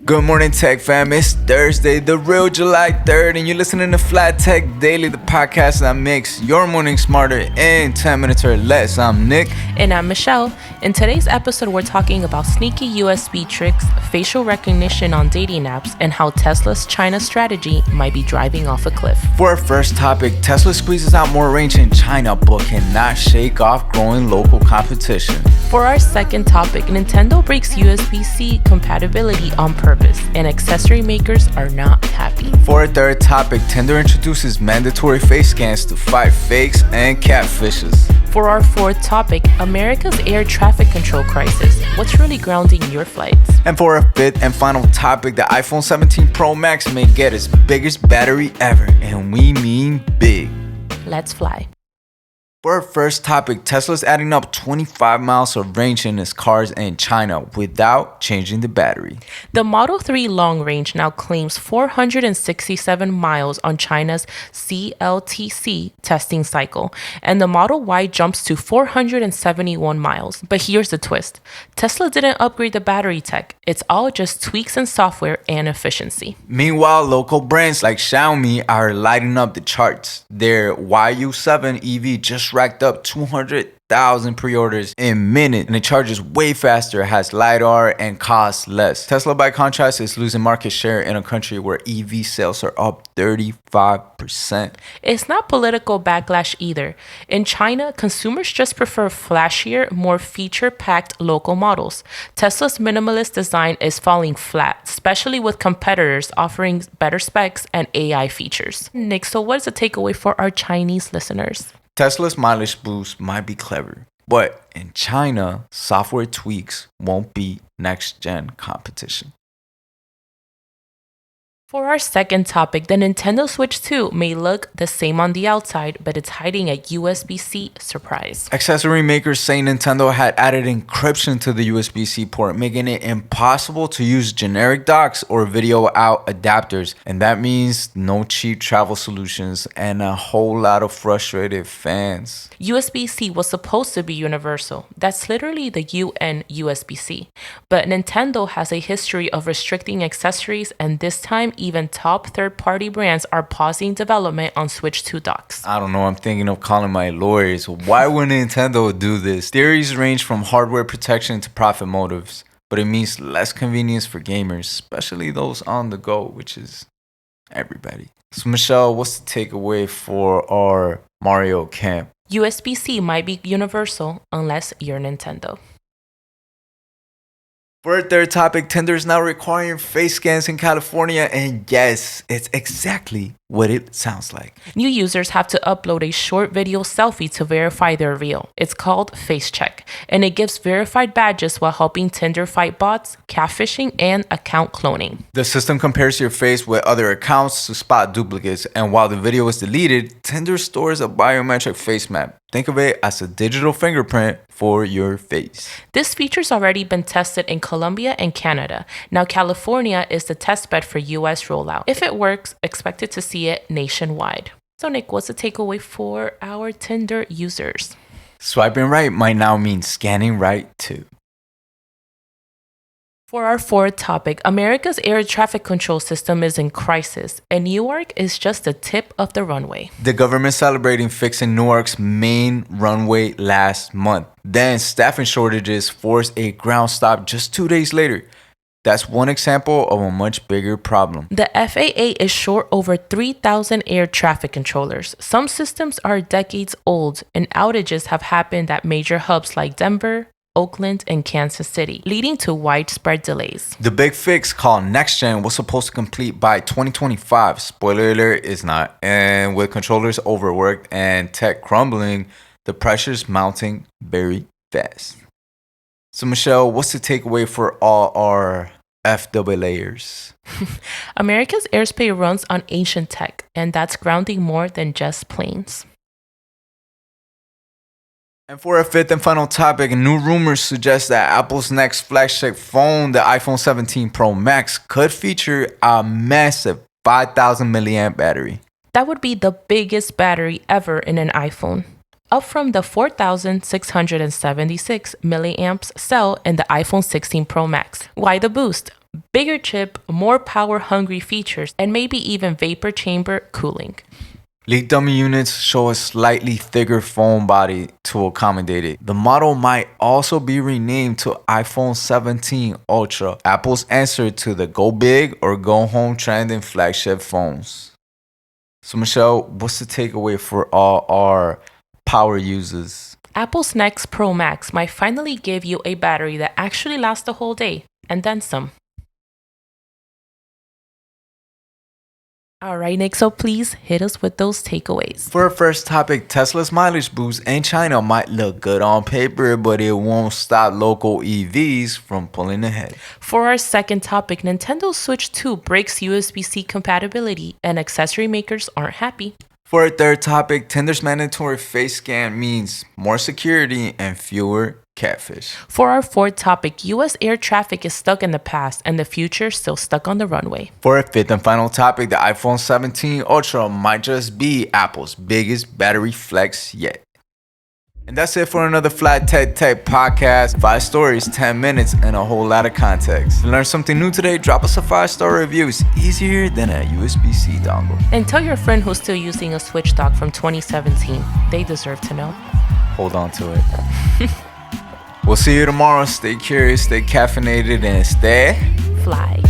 Good morning, Tech fam. It's Thursday, the real July 3rd, and you're listening to FLYTECH Daily, the podcast that makes your morning smarter in 10 minutes or less. I'm Nick. And I'm Michelle. In today's episode, we're talking about sneaky USB tricks, facial recognition on dating apps, and how Tesla's China strategy might be driving off a cliff. For our first topic, Tesla squeezes out more range in China but cannot shake off growing local competition. For our second topic, Nintendo breaks USB-C compatibility on purpose, and accessory makers are not happy. For our third topic, Tinder introduces mandatory face scans to fight fakes and catfishes. For our fourth topic, America's air traffic control crisis. What's really grounding your flights? And for our fifth and final topic, the iPhone 17 Pro Max may get its biggest battery ever, and we mean big. Let's fly. For our first topic, Tesla's adding up 25 miles of range in its cars in China without changing the battery. The Model 3 long range now claims 467 miles on China's CLTC testing cycle, and the Model Y jumps to 471 miles. But here's the twist. Tesla didn't upgrade the battery tech. It's all just tweaks in software and efficiency. Meanwhile, local brands like Xiaomi are lighting up the charts. Their YU7 EV just racked up 200,000 pre-orders in minutes, and it charges way faster, has LiDAR, and costs less. Tesla, by contrast, is losing market share in a country where EV sales are up 35%. It's not political backlash either. In China, consumers just prefer flashier, more feature-packed local models. Tesla's minimalist design is falling flat, especially with competitors offering better specs and AI features. Nick, so what is the takeaway for our Chinese listeners? Tesla's mileage boost might be clever, but in China, software tweaks won't beat next-gen competition. For our second topic, the Nintendo Switch 2 may look the same on the outside, but it's hiding a USB-C surprise. Accessory makers say Nintendo had added encryption to the USB-C port, making it impossible to use generic docks or video out adapters. And that means no cheap travel solutions and a whole lot of frustrated fans. USB-C was supposed to be universal. That's literally the UN USB-C. But Nintendo has a history of restricting accessories, and this time even top third-party brands are pausing development on Switch 2 docks. I don't know, I'm thinking of calling my lawyers. Why would Nintendo do this? Theories range from hardware protection to profit motives, but it means less convenience for gamers, especially those on the go, which is everybody. So Michelle, what's the takeaway for our Mario camp? USB-C might be universal unless you're Nintendo. For our third topic, Tinder is now requiring face scans in California, and yes, it's exactly what it sounds like. New users have to upload a short video selfie to verify they're real. It's called Face Check, and it gives verified badges while helping Tinder fight bots, catfishing, and account cloning. The system compares your face with other accounts to spot duplicates, and while the video is deleted, Tinder stores a biometric face map. Think of it as a digital fingerprint for your face. This feature's already been tested in Colombia and Canada. Now California is the testbed for US rollout. If it works, expected to see it nationwide. So Nick, what's the takeaway for our Tinder users? Swiping right might now mean scanning right too. For our fourth topic, America's air traffic control system is in crisis, and Newark is just the tip of the runway. The government celebrating fixing Newark's main runway last month. Then staffing shortages forced a ground stop just 2 days later. That's one example of a much bigger problem. The FAA is short over 3,000 air traffic controllers. Some systems are decades old, and outages have happened at major hubs like Denver, Oakland, and Kansas City, leading to widespread delays. The big fix, called Next Gen, was supposed to complete by 2025. Spoiler alert, it's not. And with controllers overworked and tech crumbling, the pressure's mounting very fast. So Michelle, what's the takeaway for all our FAAers? America's airspace runs on ancient tech, and that's grounding more than just planes. And for our fifth and final topic, new rumors suggest that Apple's next flagship phone, the iPhone 17 Pro Max, could feature a massive 5,000 milliamp battery. That would be the biggest battery ever in an iPhone. up from the 4,676 milliamps cell in the iPhone 16 Pro Max. Why the boost? bigger chip, more power-hungry features, and maybe even vapor chamber cooling. Leaked dummy units show a slightly thicker phone body to accommodate it. The model might also be renamed to iPhone 17 Ultra, Apple's answer to the go big or go home trend in flagship phones. So Michelle, what's the takeaway for all our power users? Apple's next Pro Max might finally give you a battery that actually lasts the whole day, and then some. All right, Nick, so please hit us with those takeaways. For our first topic, Tesla's mileage boost in China might look good on paper, but it won't stop local EVs from pulling ahead. For our second topic, Nintendo Switch 2 breaks USB-C compatibility, and accessory makers aren't happy. For our third topic, Tinder's mandatory face scan means more security and fewer catfish. For our fourth topic, US air traffic is stuck in the past and the future still stuck on the runway. For our fifth and final topic, the iPhone 17 Ultra might just be Apple's biggest battery flex yet. And that's it for another FLYTECH podcast. 5 stories, 10 minutes, and a whole lot of context. If you learned something new today, drop us a 5-star review. It's easier than a USB-C dongle. And tell your friend who's still using a Switch dock from 2017. They deserve to know. Hold on to it. We'll see you tomorrow. Stay curious, stay caffeinated, and stay Fly.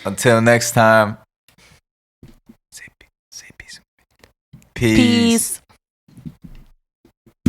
Until next time. Say peace. Peace.